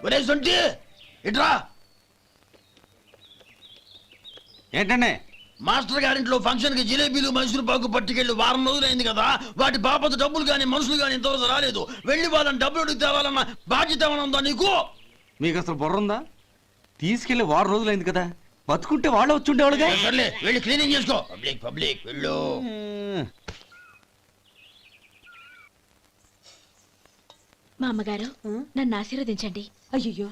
ఒరే సొంటి ఇట్రా. ఏంటండి? మాస్టర్ గారింట్లో ఫంక్షన్ కి జిలేబీలు మైసూరు పాకు పట్టుకెళ్ళి వారం రోజులైంది కదా, వాటి బాపత డబ్బులు కానీ మనుషులు కానీ ఇంతవరకు రాలేదు. వెళ్ళి వాళ్ళని డబ్బులు అడిగి తేవాలన్న బాధ్యత ఏమైనా ఉందా నీకు? మీకు అసలు బుర్ర ఉందా? తీసుకెళ్లి వారం రోజులైంది కదా, బతుకుంటే వాళ్ళు వచ్చుండేవాళ్ళుగా. సర్లే వెళ్ళి క్లీనింగ్ చేసుకో. పబ్లిక్ పబ్లిక్ వెళ్ళు. మా అమ్మగారు నన్ను ఆశీర్వదించండి. అయ్యో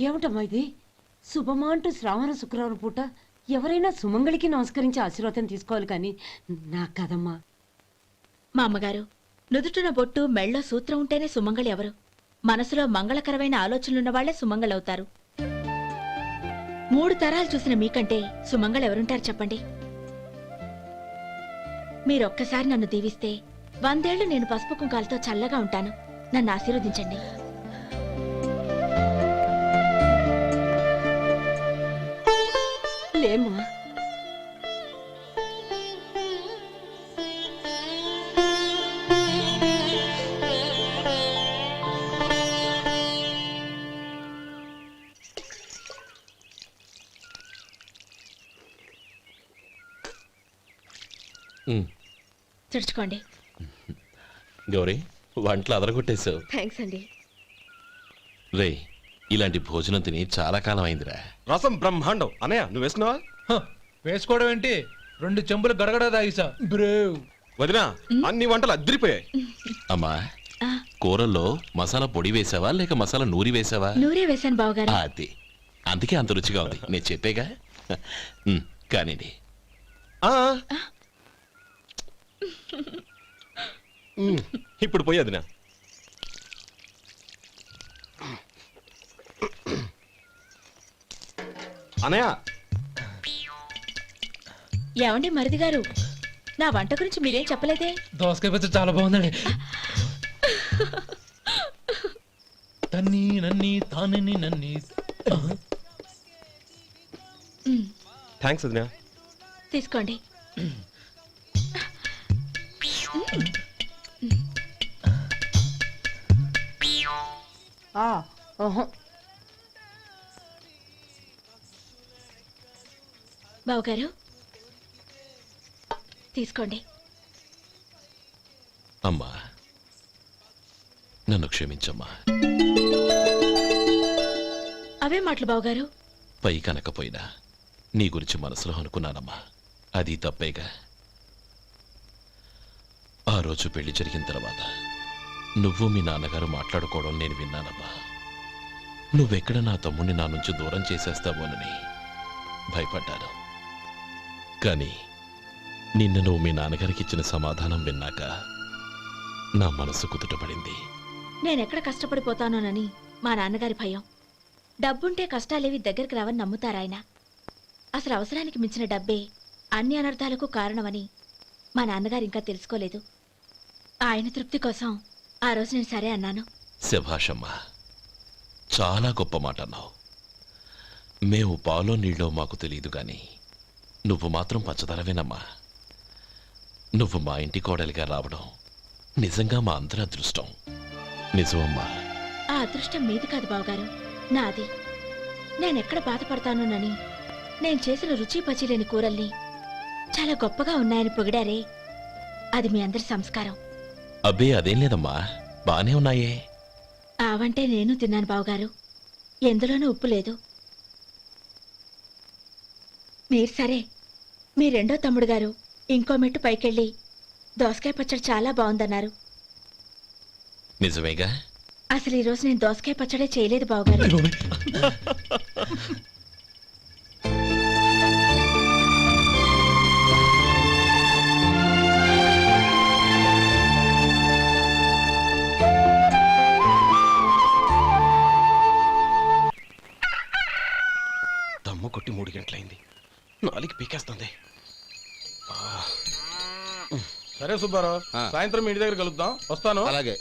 ఏమిటమ్మా ఇది? శుభమా అంటూ శ్రావణ శుక్రవారం పూట ఎవరైనా సుమంగళికి నమస్కరించి ఆశీర్వాదం తీసుకోవాలి కానీ నా కదమ్మా. మా అమ్మగారు నుదుటిన బొట్టు మెళ్ళో సూత్రం ఉంటేనే సుమంగళి ఎవరు? మనసులో మంగళకరమైన ఆలోచనలున్న వాళ్లే సుమంగళవుతారు. 3 తరాలు చూసిన మీకంటే సుమంగళ ఎవరుంటారు చెప్పండి? మీరొక్కసారి నన్ను దీవిస్తే 100 ఏళ్లు నేను పసుపు కుంకాలతో చల్లగా ఉంటాను. నన్ను ఆశీర్వదించండి. లేమ్మా. తుడుచుకోండి. గౌరీ, వంటలు అదరగొట్టేశావు. థ్యాంక్స్ అండి. రే, ఇలాంటి భోజనం తిని చాలా కాలం అయిందిరా. రసం బ్రహ్మాండం. అనయ్య నువ్వు వేసుకున్నావా? వేసుకోవడం ఏంటి, 2 చెంబులు గడగడ తాగిసా. బ్రేవ్ వదినా, అన్ని వంటలు అద్దరిపోయాయి. అమ్మా, కూరల్లో మసాలా పొడి వేసావా లేక మసాలా నూరి వేసావా? నూరే వేశాను బావగారు. అది అందుకే అంత రుచిగా ఉంది. నేను చెప్పేగా. కానివ్వండి. ఇప్పుడు పోయి వదినా. అనయ్య, ఏమండి మరిది గారు, నా వంట గురించి మీరేం చెప్పలేదే? దోసకాయ పచ్చడి చాలా బాగుందండి. తన్ని నన్ని తానని నన్ని. థ్యాంక్స్ వదినా. తీసుకోండి. బావగారు తీసుకోండి. అమ్మా, నన్ను క్షమించమ్మా. అవే మాటలు బావగారు. పై కనకపోయినా నీ గురించి మనసులో అనుకున్నానమ్మా. అది తప్పేగా. ఆ రోజు పెళ్లి జరిగిన తర్వాత నువ్వు మీ నాన్నగారు మాట్లాడుకోవడం నేను విన్నానమ్మా. నువ్వెక్కడ నా తమ్ముడిని నా నుంచి దూరం చేసేస్తావోనని భయపడ్డాను. కానీ నిన్న నువ్వు మీ నాన్నగారికి ఇచ్చిన సమాధానం విన్నాక నా మనసు కుదుటపడింది. నేనెక్కడ కష్టపడిపోతానోనని మా నాన్నగారి భయం. డబ్బుంటే కష్టాలేవి దగ్గరికి రావని నమ్ముతారాయన. అసలు అవసరానికి మించిన డబ్బే అన్ని అనర్థాలకు కారణమని మా నాన్నగారు ఇంకా తెలుసుకోలేదు. ఆయన తృప్తి కోసం ఆ రోజు నేను సరే అన్నాను. శభాషమ్మా, చాలా గొప్ప మాట అన్నావు. మేము పాలో నీళ్ళో మాకు తెలియదు గాని నువ్వు మాత్రం పచ్చదనవేనమ్మా. నువ్వు మా ఇంటి కోడలిగా రావడం నిజంగా మా అందరి అదృష్టం. నిజమమ్మా. ఆ అదృష్టం మీది కాదు బావగారు, నాది. నేనెక్కడ బాధపడతానోనని నేను చేసిన రుచి పచిలేని కూరల్ని చాలా గొప్పగా ఉన్నాయని పొగిడారే, అది మీ అందరి సంస్కారం. అబ్బే అదేం లేదమ్మా, బానే ఉన్నాయే. ఆవంటే నేను తిన్నాను బావగారు, ఎందులోనూ ఉప్పు లేదు. మీరు సరే, మీ రెండో తమ్ముడు గారు ఇంకో మెట్టు పైకెళ్ళి దోసకాయ పచ్చడి చాలా బాగుందన్నారు. నిజమేగా? అసలు ఈరోజు నేను దోసకాయ పచ్చడే చేయలేదు బావగారు. దమ్ము కొట్టి 3 గంటలైంది. 4కి పీకేస్తుంది. సరే సుబ్బారావు, సాయంత్రం ఇంటి దగ్గర కలుద్దాం. వస్తాను. అలాగే.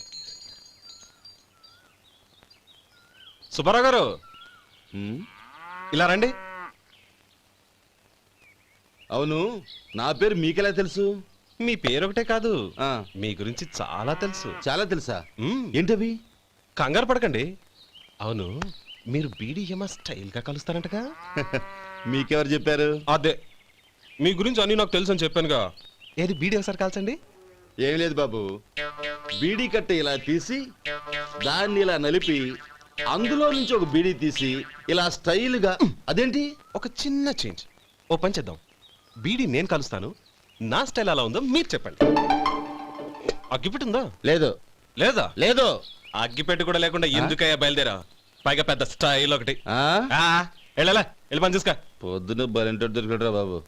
సుబ్బారావు గారు ఇలా రండి. అవును, నా పేరు మీకెలా తెలుసు? మీ పేరు ఒకటే కాదు, మీ గురించి చాలా తెలుసు. చాలా తెలుసా? ఏంటవి? కంగారు పడకండి. అవును మీరు బీడీఎంఆ స్టైల్ గా కలుస్తారంటగా? మీకెవరు చెప్పారు? అదే మీ గురించి అన్ని నాకు తెలుసు అని చెప్పానుగా. ఏది బీడీ ఒకసారి కాల్చండి. ఏం లేదు బాబు, బీడీ కట్ట ఇలా తీసి దాన్ని ఇలా నలిపి అందులో నుంచి ఒక బీడీ తీసి ఇలా స్టైల్గా. అదేంటి? ఒక చిన్న చేంజ్. ఓ పని చేద్దాం, బీడీ నేను కలుస్తాను, నా స్టైల్ అలా ఉందో మీరు చెప్పండి. అగ్గిపెట్టి ఉందా? లేదు. లేదా? లేదు. అగ్గిపెట్టి కూడా లేకుండా ఎందుకయ్యా బయలుదేరా? పైగా పెద్ద స్టైల్ ఒకటి. ఆ? వెళ్ళాలా, వెళ్ళి పని చూసుకో. పొద్దున బరింటోడు దొరికడరా బాబు.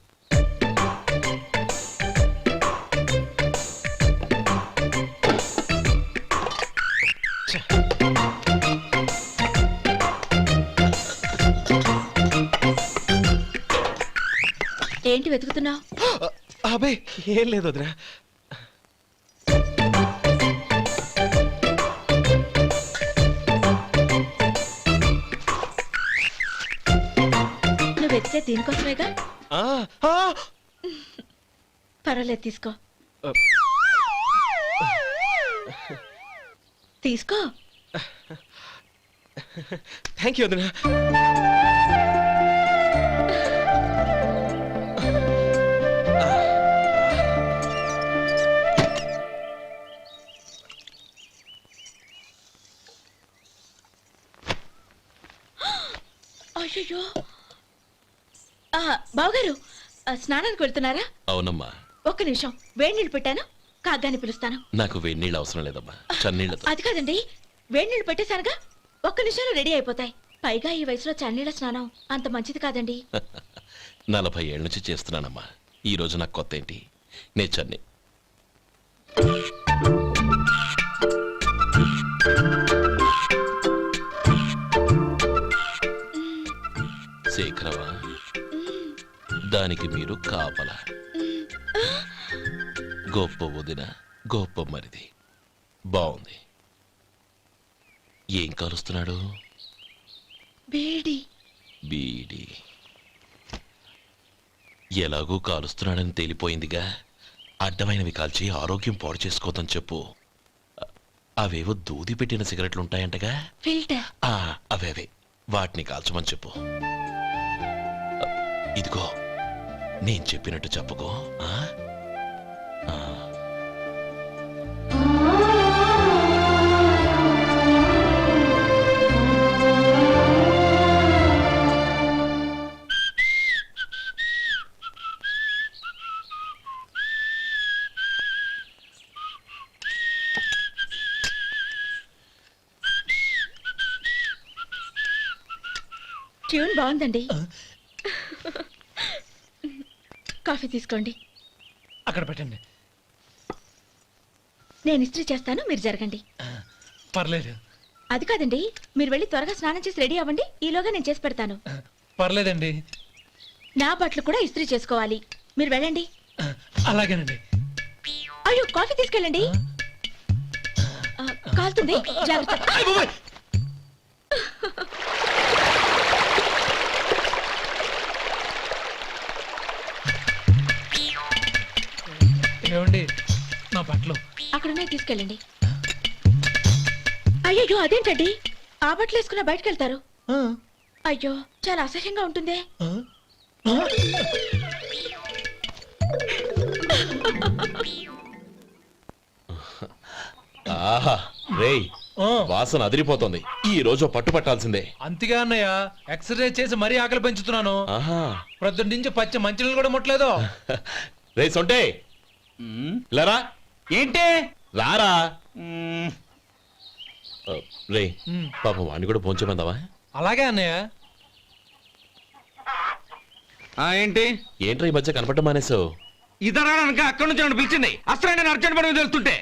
ఏంటి వెతుకుతున్నావు? అబే ఏం లేదు వదినా. నువ్వు వెతికే దీనికోసమేగా. ఆ, ఆ, పర్వాలేదు, తీసుకో. తీసుకో. థ్యాంక్ యూ వదినా. అయ్యో, బావగారు స్నానానికి వెళ్తున్నారా? అవునమ్మా. ఒక్క నిమిషం, వేడి నీళ్ళు పెట్టాను, కాగ్గాని పిలుస్తాను. నాకు వేడి నీళ్ళు అవసరం లేదమ్మా, చన్నీళ్ళతో. అది కాదండి, వేడి నీళ్ళు పెట్టేశానుగా, ఒక్క నిమిషంలో రెడీ అయిపోతాయి. పైగా ఈ వయసులో చన్నీళ్ళ స్నానం అంత మంచిది కాదండి. 40 ఏళ్ళ నుంచి చేస్తున్నానమ్మా. ఈ రోజు నాకు కొత్త ఏంటి? నే చన్ని. శేఖరవా, దానికి మీరు కాపల. గొప్ప వదిన, గొప్ప మరిది. బాగుంది. ఏం కలుస్తున్నాడు? బీడి. బీడి ఎలాగూ కాలుస్తున్నాడని తేలిపోయిందిగా. అడ్డమైనవి కాల్చి ఆరోగ్యం పాడు చేసుకోదని చెప్పు. అవేవో దూది పెట్టిన సిగరెట్లుంటాయంటగా. ఫిల్టర్. అవే వాటిని కాల్చమని చెప్పు. ఇదిగో, నేను చెప్పినట్టు చెప్పుకో. ట్యూన్ బాగుందండి. కాఫీ తీసుకోండి. అక్కడ పెట్టండి. నేను ఇస్త్రీ చేస్తాను, మీరు జరగండి. పర్లేదు. అది కాదండి, మీరు వెళ్ళి త్వరగా స్నానం చేసి రెడీ అవ్వండి, ఈలోగా నేను చేసి పెడతాను. పర్లేదండి. నా బట్టలు కూడా ఇస్త్రీ చేసుకోవాలి, మీరు వెళ్ళండి. అలాగేనండి. అయ్యో, కాఫీ తీసుకెళ్ళండి. కాలుతుంది, జాగ్రత్త. ఏమండి, నా బట్టలు అక్కడున్నాయి, తీసుకెళ్ళండి. అయ్యో, అదేంటండి, ఆ బట్టలు వేసుకున్న బయటకు వెళ్తారు? అయ్యో, చాలా అసహ్యంగా ఉంటుందే. ఆహా రేయ్, వాసన అదిరిపోతుంది. ఈ రోజు పట్టుపట్టాల్సిందే. అంతగా అన్నయ్య, ఎక్సర్సైజ్ చేసి మరీ ఆకలి పెంచుతున్నాను. ఆహా, ప్రొద్దున నుంచి పచ్చి మంచినీళ్ళు కూడా ముట్టలేదు. రే సొంటే, లరా. ఏంటి? రారా. రే, పాపం వాడిని కూడా పోంచమందావా? అలాగే అన్నయ్య. ఏంటి? ఏంట్రా ఈ మధ్య కనపడడం మానేసావు? ఇదరా అక్కడి నుంచి నన్ను పిలిచింది. అసలు నేను అర్జెంట్ పని తెలుస్తుంటే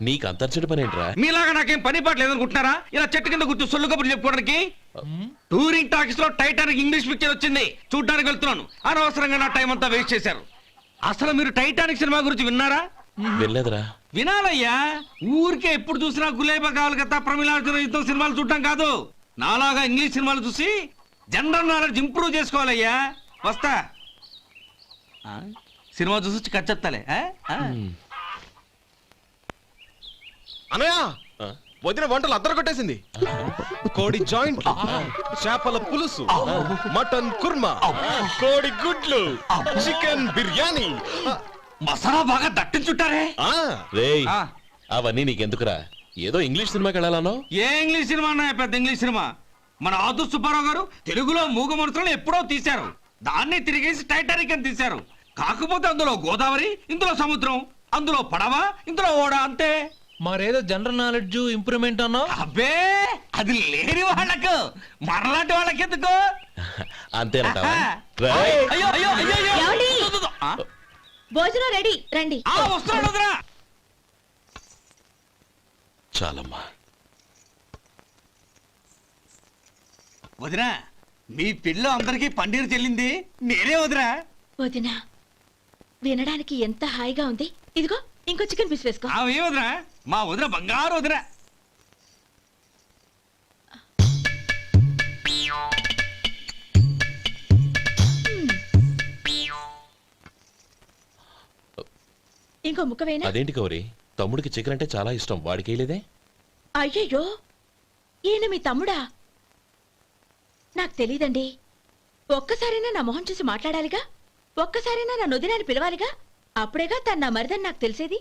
నీకు అంతర్చడి పని ఏంట్రా? మీలాగా నాకేం పని పాట లేదనుకుంటున్నారా? ఇలా చెట్టు కింద కూర్చో సొల్లు కబుర్లు చెప్పుకోవడానికి. టూరింగ్ టాకీస్ లో టైటానిక్ ఇంగ్లీష్ పిక్చర్ వచ్చింది, చూడ్డానికి వెళ్తున్నాను. అనవసరంగా నా టైం అంతా వేస్ట్ చేశారు. అసలు మీరు టైటానిక్ సినిమా గురించి విన్నారా? వెళ్ళలేదురా. వినాలయ్యా. ఊరికే ఎప్పుడు చూసినా గులేబా కావాలి కదా, ప్రమిళార్జున యుద్ధం సినిమాలు చూడటం కాదు. నాలాగా ఇంగ్లీష్ సినిమాలు చూసి జనరల్ నాలెడ్జ్ ఇంప్రూవ్ చేసుకోవాలయ్యా. వస్తా. సినిమా చూసి కచ్చెత్తాలే. అనయ్య, వదిన వంటలు అద్దరు కొట్టేసింది. కోడి జాయింట్, చేపల పులుసు, మటన్ కుర్మా, కోడి గుడ్లు, చికెన్ బిర్యానీ. మసాలా బాగా దట్టించుంటారే. ఆ, రేయ్ అవన్నీ నీకెందుకురా? ఏదో ఇంగ్లీష్ సినిమాకి వెళ్ళాలనో. ఏ ఇంగ్లీష్ సినిమా అన్న పెద్ద ఇంగ్లీష్ సినిమా? మన ఆదు సుబ్బారావు గారు తెలుగులో మూగమరుతులను ఎప్పుడో తీశారు. దాన్ని తిరిగేసి టైటానిక్ అని తీశారు. కాకపోతే అందులో గోదావరి, ఇందులో సముద్రం, అందులో పడవ, ఇందులో ఓడ, అంతే. మరేదో జనరల్ నాలెడ్జ్ ఇంప్రూవ్మెంట్ అన్నా. అబ్బే అది లేని వాళ్ళకు మనలాంటి వాళ్ళకి ఎందుకు? అంతేనంటావా? ఆహా. రేయ్, అయ్యో అయ్యో అయ్యో అయ్యో. ఏమండి? ఆ? భోజనం రెడీ, రండి. ఆ, వస్తున్నాడు వదరా. చాలమ్మా. వదినా, మీ పిల్ల అందరికీ పన్నీరు చెల్లింది నేనే వదినా. వదినా, వినడానికి ఎంత హాయిగా ఉంది. ఇదిగో ఇంకో చికెన్ పీస్ వేసుకో. ఏ వదినా? మా వదిన బంగారు వదినా. ఇంకో ముక్క వేయనా? అదేంటి గౌరీ, తమ్ముడికి చికెన్ అంటే చాలా ఇష్టం, వాడికి వేయలేదే? అయ్యయ్యో, ఈయన మీ తమ్ముడా? నాకు తెలీదండి. ఒక్కసారైనా నా మొహం చూసి మాట్లాడాలిగా, ఒక్కసారైనా నా నొదినాన్ని పిలవాలిగా, అప్పుడేగా తన నా మరిదని నాకు తెలిసేది.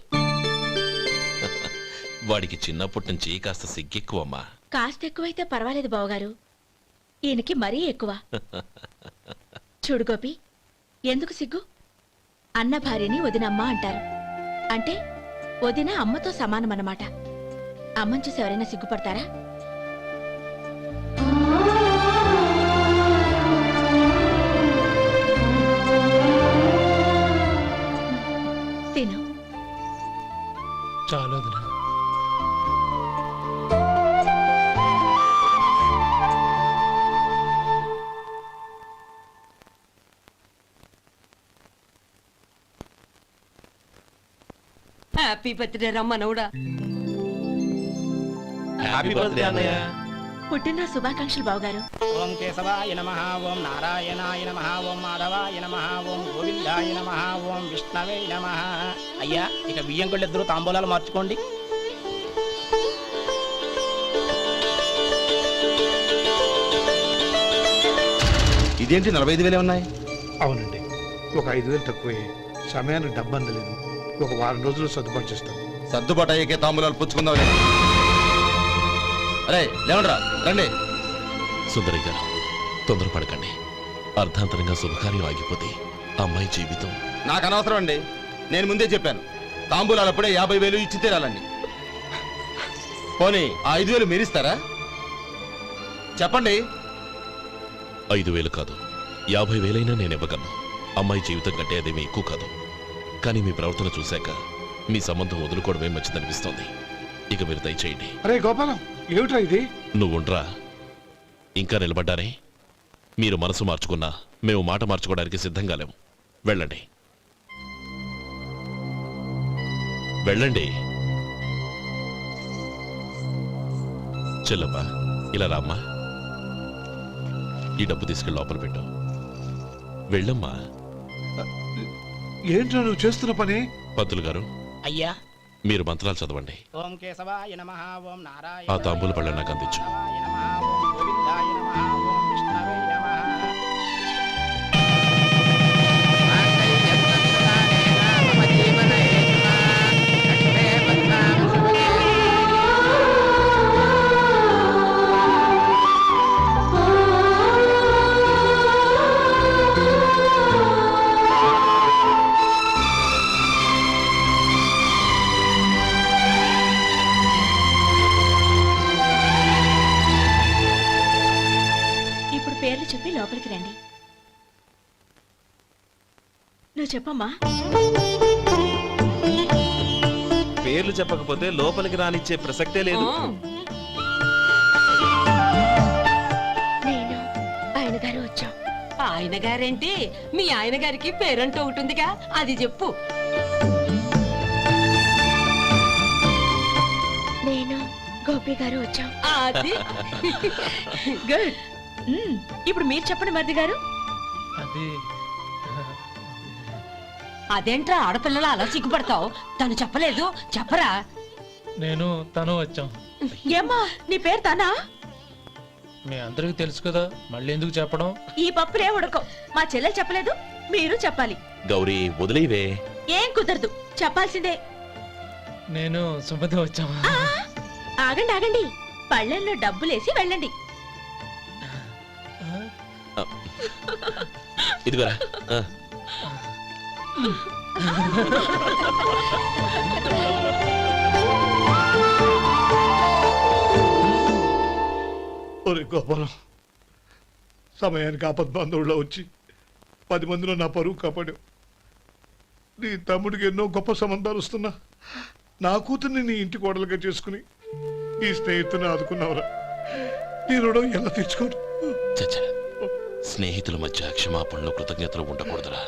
వాడికి చిన్నప్పటి నుంచి కాస్త సిగ్గెక్కువమ్మా. కాస్త ఎక్కువైతే పర్వాలేదు బావగారు, ఈయనకి మరీ ఎక్కువ. చూడు గోపి, ఎందుకు సిగ్గు? అన్న భార్యని వదినమ్మ అంటారు. అంటే వదిన అమ్మతో సమానమన్నమాట. అమ్మని చూసి ఎవరైనా సిగ్గుపడతారా? తిను. చాలా వదినా. హ్యాపీ బర్త్డే రమ్మనవుడా. హ్యాపీ బర్త్డే అన్నయ్య. పుట్టిన శుభాకాంక్షలు బావగారు. ఓం కేశవాయ నమః, ఓం నారాయణాయ నమః, ఓం మాధవాయ నమః, ఓం గోవిందాయ నమః, ఓం విష్ణవే నమః. అయ్యా, ఇక బియ్యం కొళ్ళు ఇద్దరు తాంబూలాలు మార్చుకోండి. ఇదేంటి 45,000 ఉన్నాయి? అవునండి, ఒక 5,000 తక్కువే. సమయానికి డబ్బు అందలేదు. ఒక వారం రోజులు సర్దుబాటు చేస్తాం. సర్దుబాటు అయ్యకే తాంబూలాలు పుచ్చుకుందాం. అరే లేవండ్రా, రండి. సుందరి గారు, తొందరపడకండి. అర్ధాంతరంగా శుభకార్యం ఆగిపోతే అమ్మాయి జీవితం. నాకు అనవసరం అండి, నేను ముందే చెప్పాను. తాంబూలాలు అప్పుడే 50,000 ఇచ్చి తీరాలండి. పోనీ ఆ 5,000 మీరిస్తారా? చెప్పండి. 5,000 కాదు, 50,000 నేను ఇవ్వగలను. అమ్మాయి జీవితం కంటే అదేమీ ఎక్కువ కాదు. కానీ మీ ప్రవర్తన చూశాక మీ సంబంధం వదులుకోవడమే మంచిదనిపిస్తోంది. ఇక మీరు దయచేయండి. అరే గోపాలం, ఏమిట్రా ఇది? నువ్వుండ్రా. ఇంకా నిలబడ్డారే? మీరు మనసు మార్చుకున్నా మేము మాట మార్చుకోవడానికి సిద్ధంగా లేము. వెళ్ళండి, వెళ్ళండి. చెల్లమ్మా, ఇలా రామ్మా. ఈ డబ్బు తీసుకెళ్ళి లోపల పెట్టు. వెళ్ళమ్మా. ఏంట్రా నువ్వు చేస్తున్న పని? పంతులు గారు, అయ్యా, మీరు మంత్రాలు చదవండి. ఓం కేశవాయ నమః, ఓం నారాయణ. ఆ తాంబూల పళ్ళ నాకు అందించు. ఓం గోవిందాయ నమః, ఓం విష్ణవే నమః. ఇప్పుడు పేర్లు చెప్పి లోపలికి రండి. నువ్వు చెప్పమ్మా. పేర్లు చెప్పకపోతే లోపలికి రానిచ్చే ప్రసక్తే లేదు. నేను ఆయన గారు వచ్చాం. ఆయన గారేంటి, మీ ఆయన గారికి పేరంటూ ఒకటి ఉందిగా, అది చెప్పు. నేను గోపి గారు వచ్చాం. అది గుడ్. ఇప్పుడు మీరు చెప్పండి మరిది గారు. అది అదేంట్రా ఆడపిల్లలు అలా సిగ్గుపడతావు? తను చెప్పలేదు, చెప్పరా. నేను తను వచ్చాం. ఏమ్మా నీ పేరు తానా? మీ అందరికి తెలుసు కదా మళ్ళీ ఎందుకు చెప్పడం? ఈ పప్పులే ఉడకం. మా చెల్లెలు చెప్పలేదు, మీరు చెప్పాలి. గౌరీ వదిలేవే. ఏం కుదరదు, చెప్పాల్సిందే. నేను సుమతి వచ్చామా? ఆ, ఆగండి ఆగండి, పళ్ళెంలో డబ్బులేసి వెళ్ళండి. ఇదిగోరా. ఒరే గోపాలం, సమయానికి ఆపద్బాంధవుల్లో వచ్చి 10 మందిలో నా పరువు కాపాడావు. నీ తమ్ముడికి ఎన్నో గొప్ప సంబంధాలు వస్తున్నా నా కూతుర్ని నీ ఇంటి కోడలుగా చేసుకుని ఈ స్నేహితుని ఆదుకున్నావురా. నీ రుణం ఎలా తీర్చుకోరు? చచ్చా, స్నేహితుల మధ్య క్షమాపణలు కృతజ్ఞతలు ఉండకూడదురా.